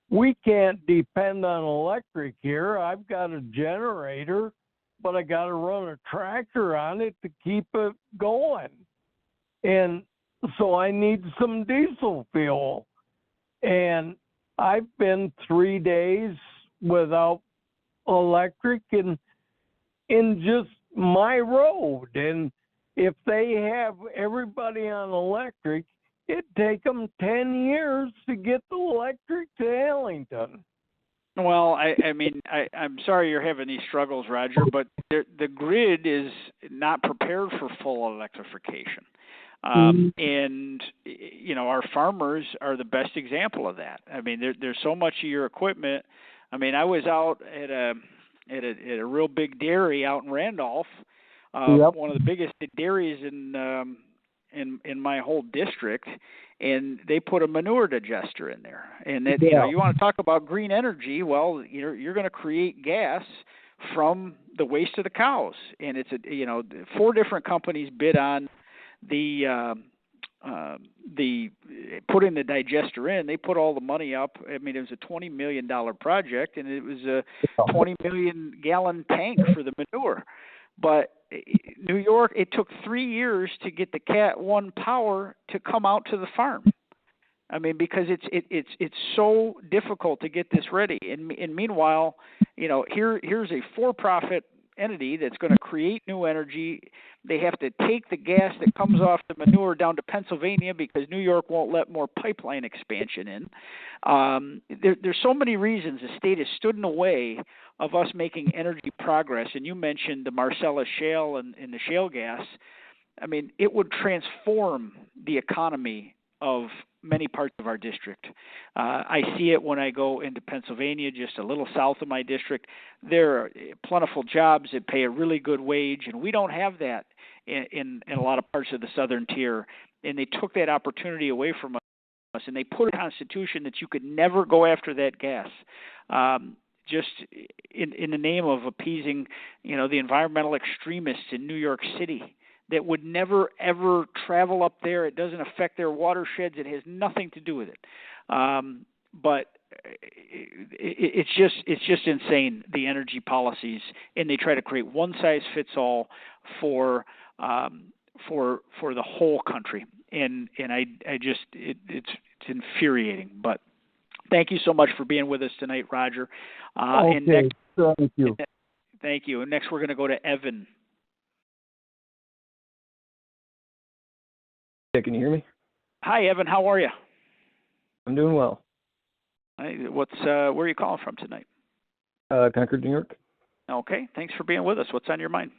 we can't depend on electric here. I've got a generator, but I got to run a tractor on it to keep it going. And so I need some diesel fuel. And I've been 3 days without electric in just my road. And if they have everybody on electric, it'd take them 10 years to get the electric to Ellington. Well, I'm sorry you're having these struggles, Roger, but the grid is not prepared for full electrification. And our farmers are the best example of that. There's so much of your equipment. I was out at a real big dairy out in Randolph, one of the biggest dairies in my whole district, and they put a manure digester in there. And that, you want to talk about green energy? Well, you're going to create gas from the waste of the cows, and it's 4 different companies bid on the putting the digester in. They put all the money up. It was a $20 million project, and it was a 20 million gallon tank for the manure. But New York, it took 3 years to get the Cat 1 power to come out to the farm. Because it's so difficult to get this ready. And meanwhile, here's a for-profit entity that's going to create new energy. They have to take the gas that comes off the manure down to Pennsylvania because New York won't let more pipeline expansion in. There's so many reasons the state has stood in the way of us making energy progress. And you mentioned the Marcellus Shale and the shale gas. It would transform the economy of many parts of our district. I see it when I go into Pennsylvania, just a little south of my district. There are plentiful jobs that pay a really good wage, and we don't have that in a lot of parts of the southern tier. And they took that opportunity away from us, and they put a constitution that you could never go after that gas. Just in the name of appeasing, the environmental extremists in New York City that would never, ever travel up there. It doesn't affect their watersheds. It has nothing to do with it. But it's just insane, the energy policies, and they try to create one size fits all for the whole country. And I just it's infuriating. But thank you so much for being with us tonight, Roger. Okay, and next, thank you. Thank you. And next we're going to go to Evan. Yeah, can you hear me? Hi, Evan. How are you? I'm doing well. Where are you calling from tonight? Concord, New York. Okay, thanks for being with us. What's on your mind?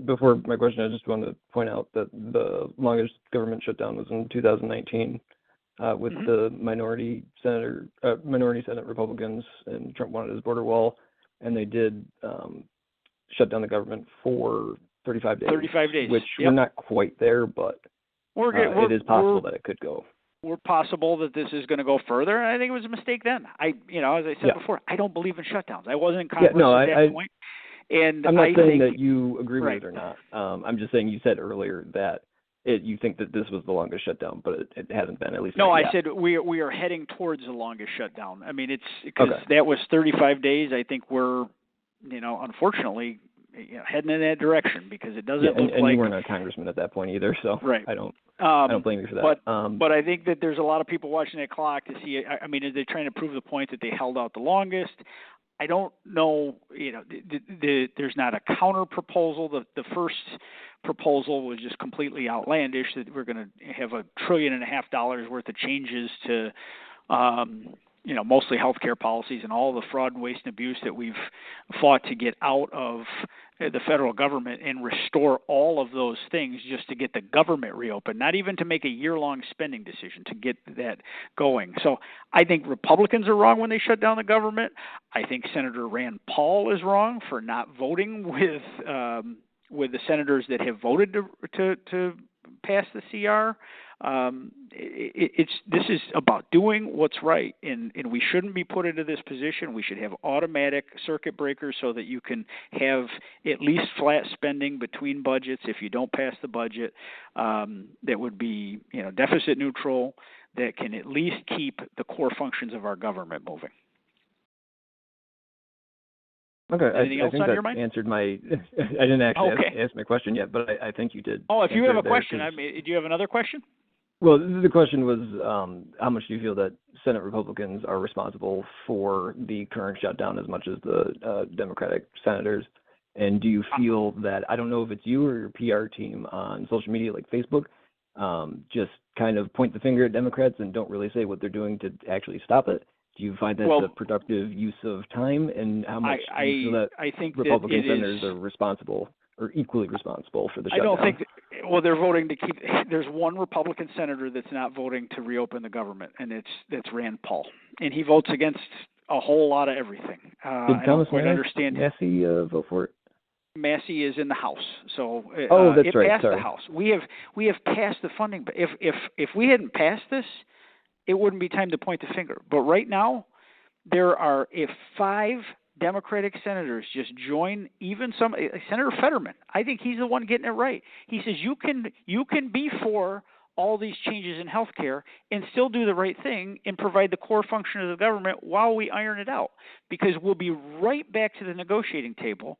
Before my question, I just wanted to point out that the longest government shutdown was in 2019 with the minority Senate Republicans, and Trump wanted his border wall, and they did shut down the government for 35 days. 35 days. Which we're not quite there, but it is possible that it could go. We're possible that this is going to go further, and I think it was a mistake then. As I said before, I don't believe in shutdowns. I wasn't in Congress at that point. And I'm not saying that you agree with it or not. I'm just saying you said earlier that you think that this was the longest shutdown, but it hasn't been, at least. No, I said we are heading towards the longest shutdown. I mean, it's because that was 35 days. I think we're, unfortunately, heading in that direction because it doesn't look like. And you weren't a congressman at that point either, so right. I don't blame you for that. But I think that there's a lot of people watching that clock to see. I mean, are they trying to prove the point that they held out the longest? I don't know. There's not a counter proposal. The first proposal was just completely outlandish, that we're going to have $1.5 trillion worth of changes to, mostly healthcare policies and all the fraud, waste, and abuse that we've fought to get out of the federal government and restore all of those things just to get the government reopened, not even to make a year-long spending decision, to get that going. So I think Republicans are wrong when they shut down the government. I think Senator Rand Paul is wrong for not voting with the senators that have voted to pass the CR. This is about doing what's right, and we shouldn't be put into this position. We should have automatic circuit breakers so that you can have at least flat spending between budgets if you don't pass the budget. That would be deficit neutral, that can at least keep the core functions of our government moving. Okay, Anything else I think on that your mind? answered my. I didn't actually ask my question yet, but I think you did. Oh, if you have a question, do you have another question? Well, the question was, how much do you feel that Senate Republicans are responsible for the current shutdown as much as the Democratic senators? And do you feel that, I don't know if it's you or your PR team on social media like Facebook, just kind of point the finger at Democrats and don't really say what they're doing to actually stop it? Do you find that a productive use of time, and how much do you feel that I think Republican that senators are responsible or equally responsible for the shutdown? I don't think. They're voting to keep. There's one Republican senator that's not voting to reopen the government, and that's Rand Paul, and he votes against a whole lot of everything. Did Thomas Massey vote for it? Massey is in the House, so that's it right. passed Sorry. the House. We have passed the funding, but if we hadn't passed this, it wouldn't be time to point the finger. But right now, there are 5 Democratic senators just join, even Senator Fetterman. I think he's the one getting it right. He says you can be for all these changes in health care and still do the right thing and provide the core function of the government while we iron it out, because we'll be right back to the negotiating table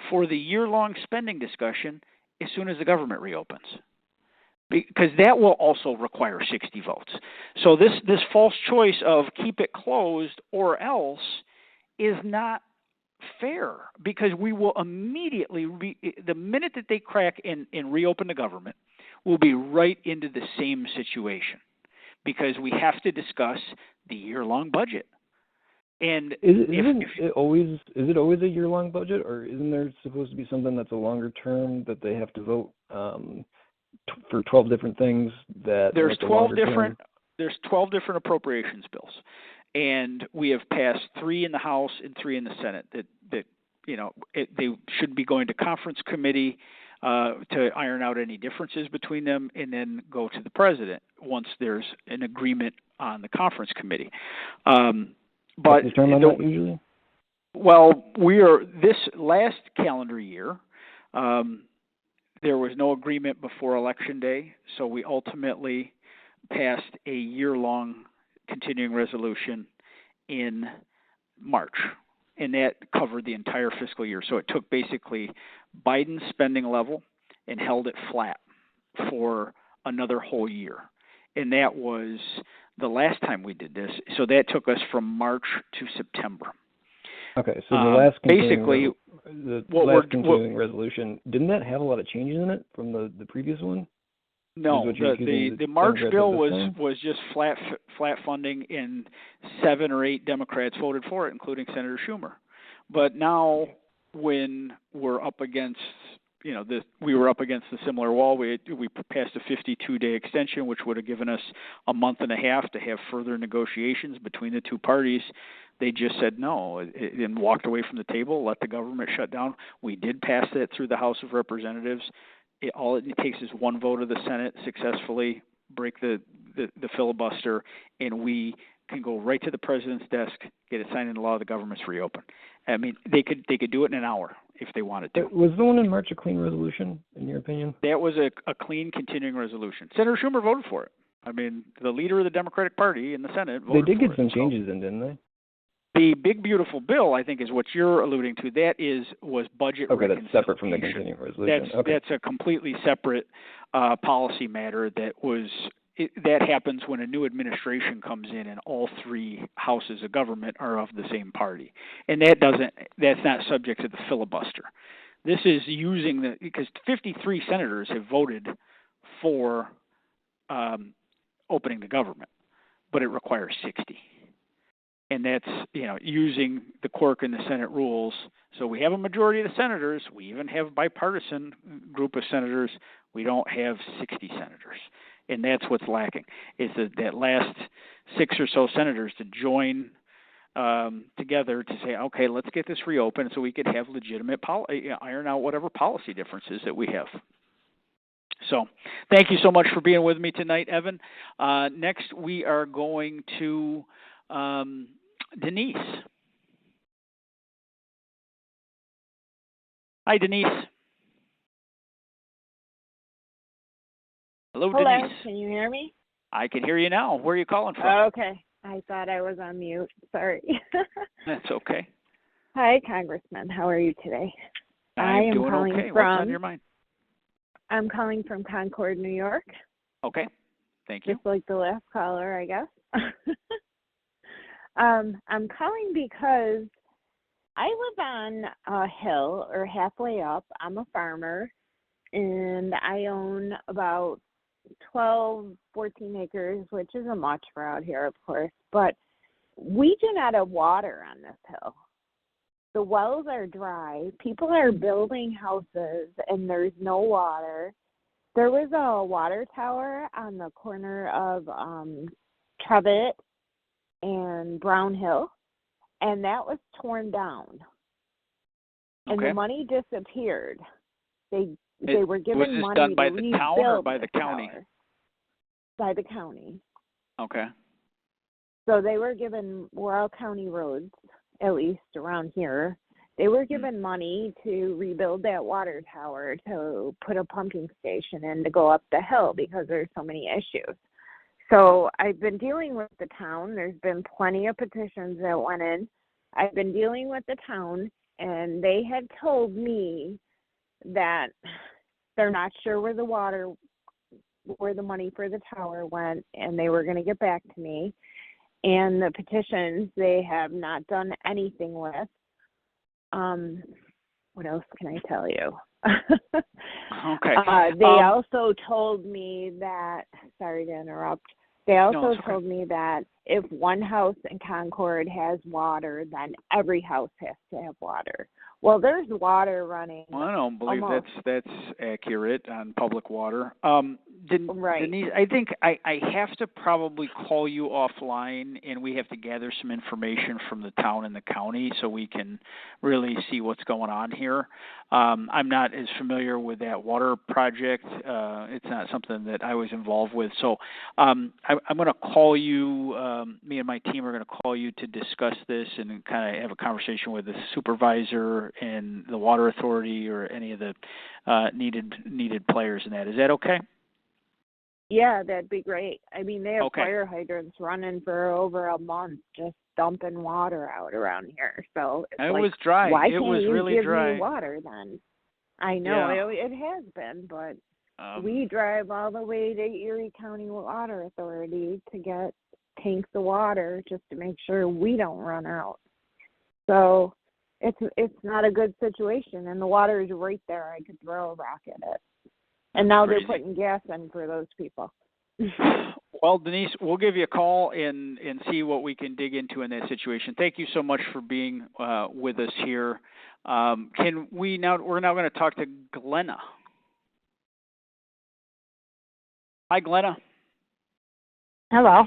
for the year-long spending discussion as soon as the government reopens. Because that will also require 60 votes. So this false choice of keep it closed or else is not fair, because we will immediately, the minute that they crack and reopen the government, we'll be right into the same situation, because we have to discuss the year-long budget. And is it always a year-long budget, or isn't there supposed to be something that's a longer term that they have to vote for 12 different things? There's 12 different appropriations bills, and we have passed 3 in the House and 3 in the Senate that they should be going to conference committee to iron out any differences between them, and then go to the president once there's an agreement on the conference committee. But the term on that usually? Well, this last calendar year, there was no agreement before Election Day, so we ultimately passed a year-long continuing resolution in March, and that covered the entire fiscal year. So it took basically Biden's spending level and held it flat for another whole year, and that was the last time we did this. So that took us from March to September. Okay, so the last continuing resolution, didn't that have a lot of changes in it from the previous one? No, the March bill was just flat funding, and 7 or 8 Democrats voted for it, including Senator Schumer. But now, when we're up against, we were up against the similar wall. We passed a 52-day extension, which would have given us a month and a half to have further negotiations between the two parties. They just said no and walked away from the table, let the government shut down. We did pass that through the House of Representatives. All it takes is one vote of the Senate successfully break the filibuster, and we can go right to the president's desk, get it signed into law, the government's reopened. I mean, they could do it in an hour if they wanted to. Was the one in March a clean resolution, in your opinion? That was a clean, continuing resolution. Senator Schumer voted for it. I mean, the leader of the Democratic Party in the Senate voted for it. They did get some changes in, didn't they? The big, beautiful bill, I think, is what you're alluding to. That was budget reconciliation. Okay, that's separate from the continuing resolution. That's a completely separate policy matter that happens when a new administration comes in and all 3 houses of government are of the same party. And that's not subject to the filibuster. This is because 53 senators have voted for opening the government, but it requires 60. And that's, using the quirk in the Senate rules. So we have a majority of the senators. We even have a bipartisan group of senators. We don't have 60 senators. And that's what's lacking, is that last 6 or so senators to join together to say, okay, let's get this reopened so we could have legitimate iron out whatever policy differences that we have. So thank you so much for being with me tonight, Evan. Next, we are going to Denise. Hi, Denise. Hello, Denise. Can you hear me? I can hear you now. Where are you calling from? Okay. I thought I was on mute. Sorry. That's okay. Hi, Congressman. How are you today? I'm doing okay. What's on your mind? I'm calling from Concord, New York. Okay. Thank you. Just like the last caller, I guess. I'm calling because I live on a hill or halfway up. I'm a farmer, and I own about 12, 14 acres, which isn't much for out here, of course, but we do not have water on this hill. The wells are dry. People are building houses, and there's no water. There was a water tower on the corner of Trevitt and Brown Hill, and that was torn down. And the money disappeared. They were given money done by to the town or by the county? Tower. By the county. Okay. So they were given, we're all county roads, at least around here. They were given money to rebuild that water tower, to put a pumping station in to go up the hill because there's so many issues. So I've been dealing with the town. There's been plenty of petitions that went in. I've been dealing with the town, and they had told me that they're not sure where the money for the tower went, and they were going to get back to me. And the petitions they have not done anything with. What else can I tell you? Okay. They also told me that, sorry to interrupt, they also told me that if one house in Concord has water, then every house has to have water. Well, there's water running. Well, I don't believe that's accurate on public water. Right. Denise, I think I have to probably call you offline, and we have to gather some information from the town and the county so we can really see what's going on here. I'm not as familiar with that water project. It's not something that I was involved with. So I'm going to call you, me and my team are going to call you to discuss this and kind of have a conversation with the supervisor and the water authority or any of the needed players in that. Is that okay? Yeah, that'd be great. I mean, they have fire hydrants running for over a month, just dumping water out around here. So it was dry. Why it was really give dry. Me water then? I know it has been, but we drive all the way to Erie County Water Authority to get tanks of water just to make sure we don't run out. So it's not a good situation, and the water is right there. I could throw a rock at it. And now Crazy. they're putting gas in for those people. Well, Denise, we'll give you a call and see what we can dig into in that situation. Thank you so much for being with us here. We're now going to talk to Glenna. Hi, Glenna. Hello.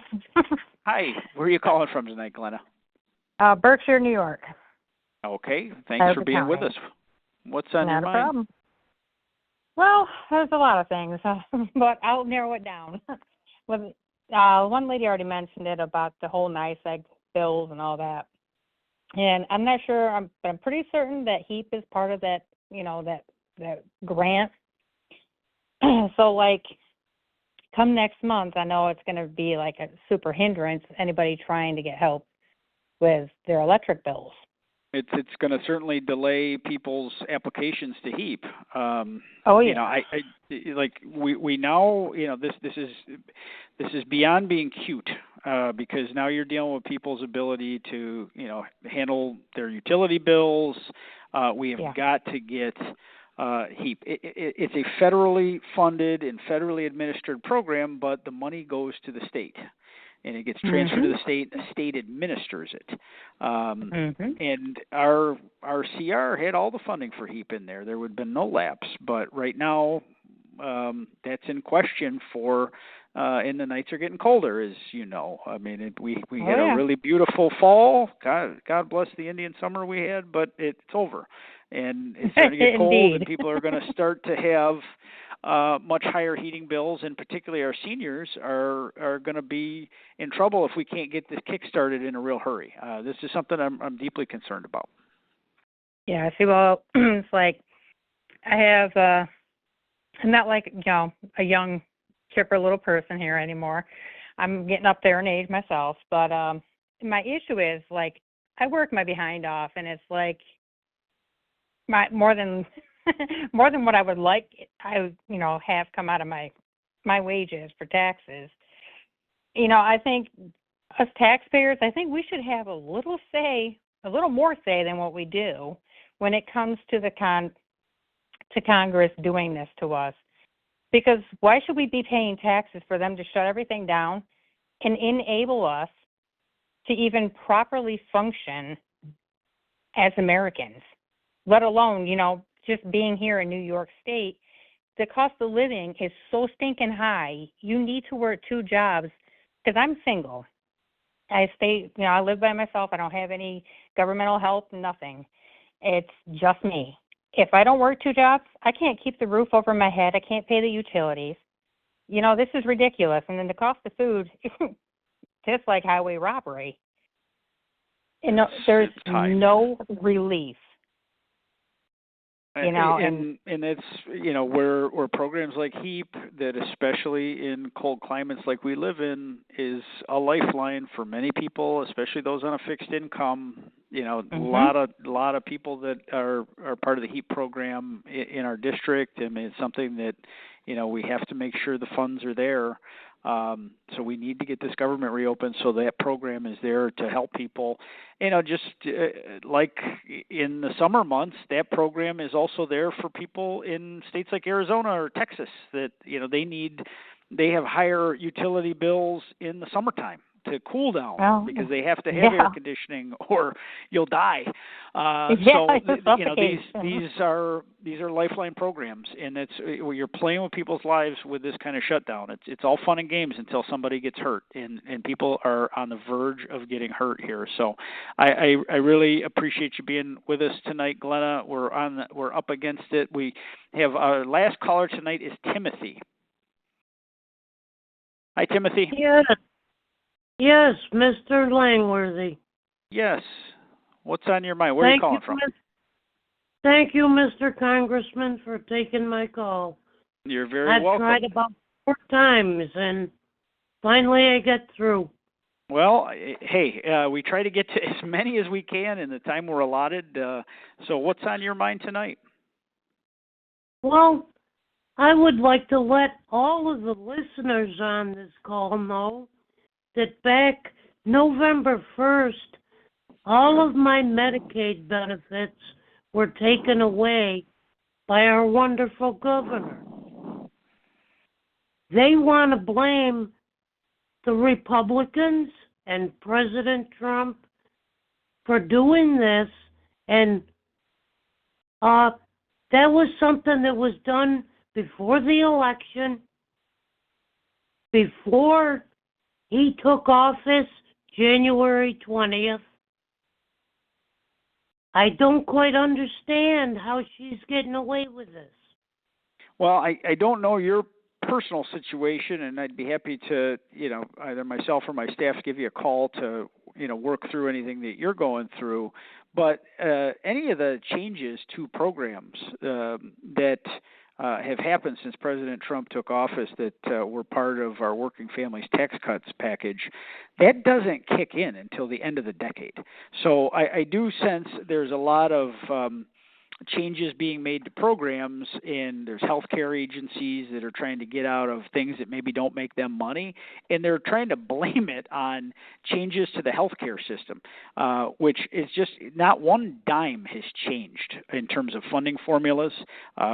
Hi. Where are you calling from tonight, Glenna? Berkshire, New York. Okay. Thanks for being with us. What's on your mind? Not a problem. Well, there's a lot of things, but I'll narrow it down. One lady already mentioned it about the whole NYSEG bills and all that. And I'm not sure, but I'm pretty certain that HEAP is part of that, that grant. So, like, come next month, I know it's going to be like a super hindrance to anybody trying to get help with their electric bills. It's going to certainly delay people's applications to HEAP. Oh yeah. We now this is beyond being cute because now you're dealing with people's ability to handle their utility bills. We have got to get HEAP. It's a federally funded and federally administered program, but the money goes to the state. And it gets transferred to the state. The state administers it. And our CR had all the funding for HEAP in there. There would have been no lapse. But right now, that's in question for, and the nights are getting colder, as you know. I mean, we had a really beautiful fall. God bless the Indian summer we had, but it's over. And it's starting to get cold, and people are going to start to have much higher heating bills, and particularly our seniors are going to be in trouble if we can't get this kick-started in a real hurry. This is something I'm deeply concerned about. Yeah, see, well, it's like I have, I'm not like, a young, chipper little person here anymore. I'm getting up there in age myself, but my issue is, like, I work my behind off, and it's like more than what I would like, I have come out of my wages for taxes. I think us taxpayers, I think we should have a little more say than what we do when it comes to to Congress doing this to us. Because why should we be paying taxes for them to shut everything down and enable us to even properly function as Americans? Let alone, just being here in New York State, the cost of living is so stinking high. You need to work 2 jobs because I'm single. I live by myself. I don't have any governmental help, nothing. It's just me. If I don't work 2 jobs, I can't keep the roof over my head. I can't pay the utilities. This is ridiculous. And then the cost of food, just like highway robbery. There's no relief. And it's where programs like HEAP, that especially in cold climates like we live in, is a lifeline for many people, especially those on a fixed income. A lot of people that are part of the HEAP program in our district. I mean, it's something that we have to make sure the funds are there. So we need to get this government reopened so that program is there to help people. Just like in the summer months, that program is also there for people in states like Arizona or Texas that, they have higher utility bills in the summertime to cool down because they have to have air conditioning or you'll die. These are lifeline programs, and you're playing with people's lives with this kind of shutdown. It's all fun and games until somebody gets hurt, and people are on the verge of getting hurt here. So I really appreciate you being with us tonight, Glenna. We're up against it. We have our last caller tonight is Timothy. Hi, Timothy. Yes, Mr. Langworthy. Yes. What's on your mind? Where are you calling from? Thank you, Mr. Congressman, for taking my call. You're very welcome. I've tried about 4 times, and finally I get through. Well, hey, we try to get to as many as we can in the time we're allotted. So what's on your mind tonight? Well, I would like to let all of the listeners on this call know that back November 1st, all of my Medicaid benefits were taken away by our wonderful governor. they want to blame the Republicans and President Trump for doing this, and that was something that was done before the election, before he took office, January 20th. I don't quite understand how she's getting away with this. Well, I don't know your personal situation, and I'd be happy to, either myself or my staff give you a call to, work through anything that you're going through. But any of the changes to programs that have happened since President Trump took office that were part of our working families tax cuts package, that doesn't kick in until the end of the decade. So I do sense there's a lot of changes being made to programs, and there's healthcare agencies that are trying to get out of things that maybe don't make them money, and they're trying to blame it on changes to the healthcare system, which is just not one dime has changed in terms of funding formulas.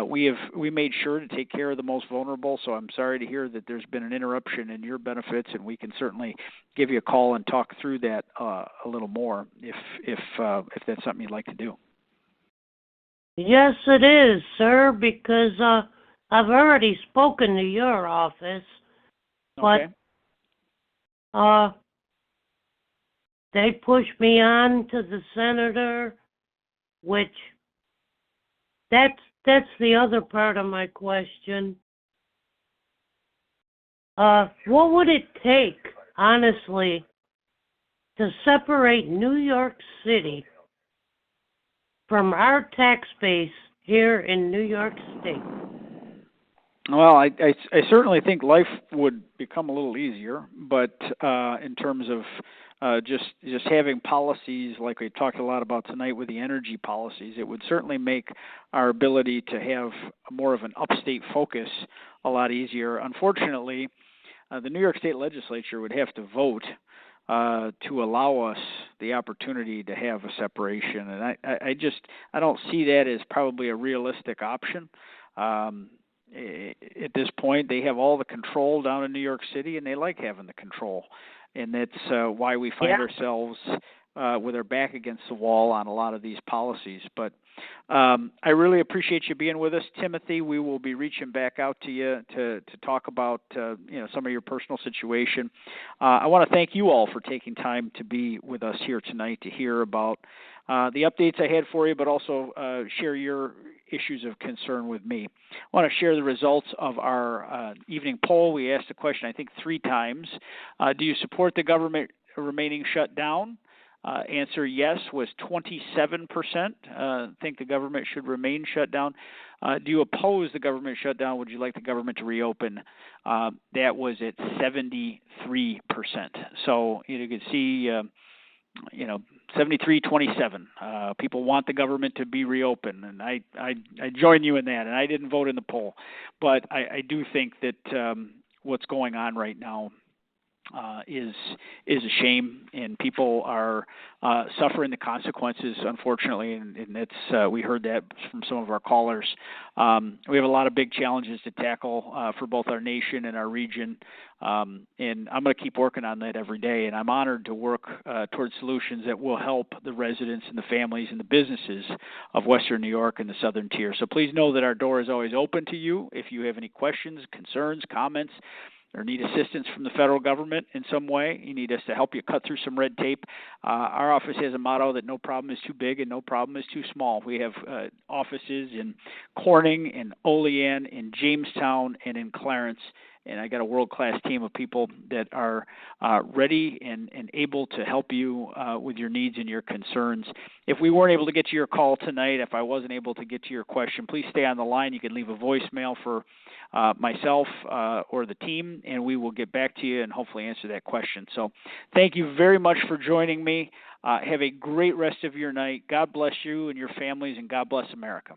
We made sure to take care of the most vulnerable, so I'm sorry to hear that there's been an interruption in your benefits, and we can certainly give you a call and talk through that a little more if that's something you'd like to do. Yes, it is, sir, because I've already spoken to your office, but they pushed me on to the senator, which that's the other part of my question. What would it take, honestly, to separate New York City from our tax base here in New York State? Well, I certainly think life would become a little easier, but in terms of just having policies like we talked a lot about tonight with the energy policies, it would certainly make our ability to have more of an upstate focus a lot easier. Unfortunately, the New York State Legislature would have to vote to allow us the opportunity to have a separation, and I don't see that as probably a realistic option. At this point, they have all the control down in New York City, and they like having the control, and that's why we find ourselves with our back against the wall on a lot of these policies. But I really appreciate you being with us, Timothy. We will be reaching back out to you to talk about some of your personal situation. I want to thank you all for taking time to be with us here tonight to hear about the updates I had for you, but also share your issues of concern with me. I want to share the results of our evening poll. We asked the question, I think, 3 times. Do you support the government remaining shut down? Answer yes was 27%. Think the government should remain shut down. Do you oppose the government shutdown? Would you like the government to reopen? That was at 73%. So you can see, 73-27. People want the government to be reopened, and I join you in that. And I didn't vote in the poll, but I do think that what's going on right now is a shame, and people are suffering the consequences, unfortunately, and that's we heard that from some of our callers. We have a lot of big challenges to tackle for both our nation and our region, and I'm going to keep working on that every day, and I'm honored to work towards solutions that will help the residents and the families and the businesses of Western New York and the Southern Tier. So please know that our door is always open to you. If you have any questions, concerns, comments, or need assistance from the federal government in some way, you need us to help you cut through some red tape, our office has a motto that no problem is too big and no problem is too small. We have offices in Corning, in Olean, in Jamestown, and in Clarence, and I got a world-class team of people that are ready and able to help you with your needs and your concerns. If we weren't able to get to your call tonight, if I wasn't able to get to your question, please stay on the line. You can leave a voicemail for myself or the team, and we will get back to you and hopefully answer that question. So thank you very much for joining me. Have a great rest of your night. God bless you and your families, and God bless America.